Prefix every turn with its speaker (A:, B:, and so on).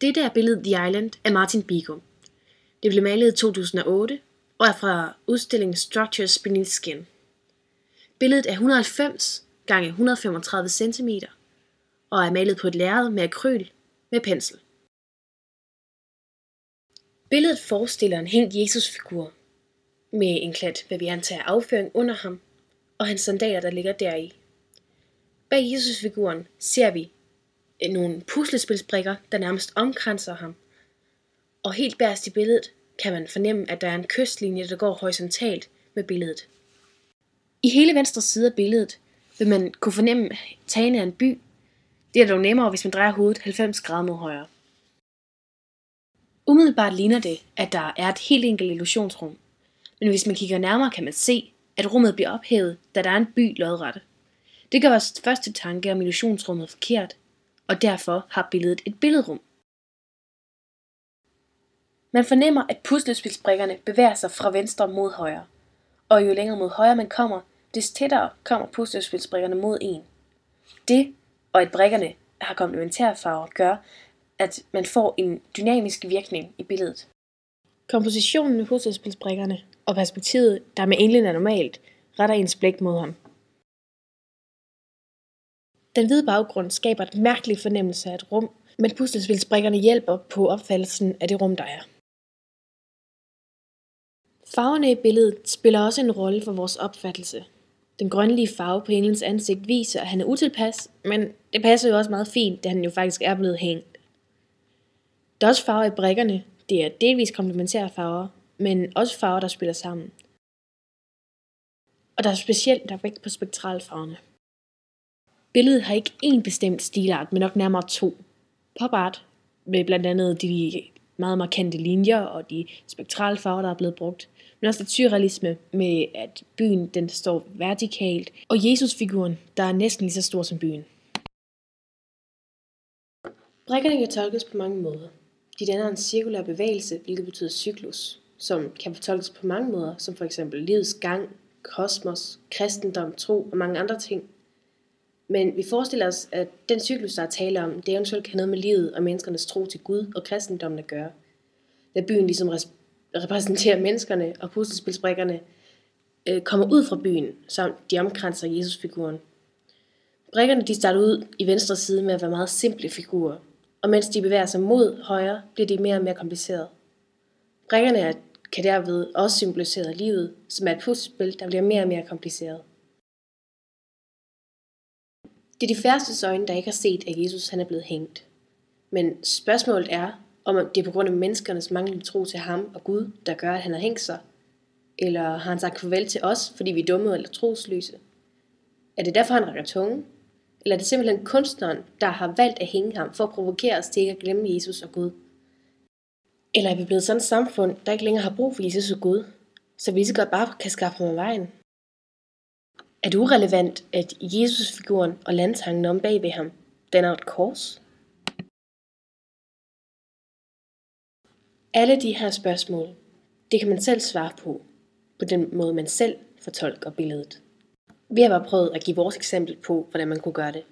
A: Dette er billedet The Island af Martin Bigum. Det blev malet i 2008 og er fra udstillingen Structures Beneath Skin. Billedet er 190 x 135 cm og er malet på et lærred med akryl med pensel. Billedet forestiller en hængt Jesus-figur med en klat, hvad vi antager afføring under ham, og hans sandaler, der ligger deri. Bag Jesus-figuren ser vi nogle puslespilsbrikker, der nærmest omkranser ham. Og helt bagerst i billedet kan man fornemme, at der er en kystlinje, der går horisontalt med billedet. I hele venstre side af billedet vil man kunne fornemme tagene af en by. Det er dog nemmere, hvis man drejer hovedet 90 grader mod højre. Umiddelbart ligner det, at der er et helt enkelt illusionsrum. Men hvis man kigger nærmere, kan man se, at rummet bliver ophævet, da der er en by lodret. Det gør vores første tanke om illusionsrummet forkert, og derfor har billedet et billedrum. Man fornemmer, at puslespilsbrikkerne bevæger sig fra venstre mod højre, og jo længere mod højre man kommer, des tættere kommer puslespilsbrikkerne mod en. Det, og at brikkerne har komplementærfarver, gør, at man får en dynamisk virkning i billedet. Kompositionen med puslespilsbrikkerne og perspektivet, der med englen er normalt, retter ens blik mod ham. Den hvide baggrund skaber et mærkeligt fornemmelse af et rum, men puslespilsbrikkerne hjælper på opfattelsen af det rum, der er. Farverne i billedet spiller også en rolle for vores opfattelse. Den grønlige farve på englens ansigt viser, at han er utilpas, men det passer jo også meget fint, da han jo faktisk er blevet hængt. Der er også farver i brikkerne. Det er delvis komplementære farver, men også farver, der spiller sammen. Og der er vægt på spektralfarverne. Billedet har ikke én bestemt stilart, men nok nærmere 2. Pop art med blandt andet de meget markante linjer og de spektrale farver, der er blevet brugt. Men også surrealisme med, at byen den står vertikalt, og Jesus-figuren, der er næsten lige så stor som byen. Brikkerne kan tolkes på mange måder. De danner en cirkulær bevægelse, hvilket betyder cyklus, som kan fortolkes på mange måder, som for eksempel livets gang, kosmos, kristendom, tro og mange andre ting. Men vi forestiller os, at den cyklus, der er tale om, det eventuelt kan have noget med livet og menneskernes tro til Gud og kristendommen at gøre. Da byen ligesom repræsenterer menneskerne, og puslespilsbrikkerne kommer ud fra byen, samt de omkranser Jesus-figuren. Brikkerne de starter ud i venstre side med at være meget simple figurer, og mens de bevæger sig mod højre, bliver de mere og mere komplicerede. Brikkerne kan derved også symbolisere livet, som er et puslespil, der bliver mere og mere kompliceret. Det er de færstes øjne, der ikke har set, at Jesus han er blevet hængt. Men spørgsmålet er, om det er på grund af menneskernes manglende tro til ham og Gud, der gør, at han har hængt sig. Eller har han sagt farvel til os, fordi vi er dumme eller trosløse? Er det derfor, han rækker tunge? Eller er det simpelthen kunstneren, der har valgt at hænge ham for at provokere os til ikke at glemme Jesus og Gud? Eller er vi blevet sådan et samfund, der ikke længere har brug for Jesus og Gud, så vi lige så godt bare kan skaffe ham af vejen? Er det urelevant, at Jesus-figuren og landtangen om bag ved ham danner et kors? Alle de her spørgsmål, det kan man selv svare på den måde man selv fortolker billedet. Vi har bare prøvet at give vores eksempel på, hvordan man kunne gøre det.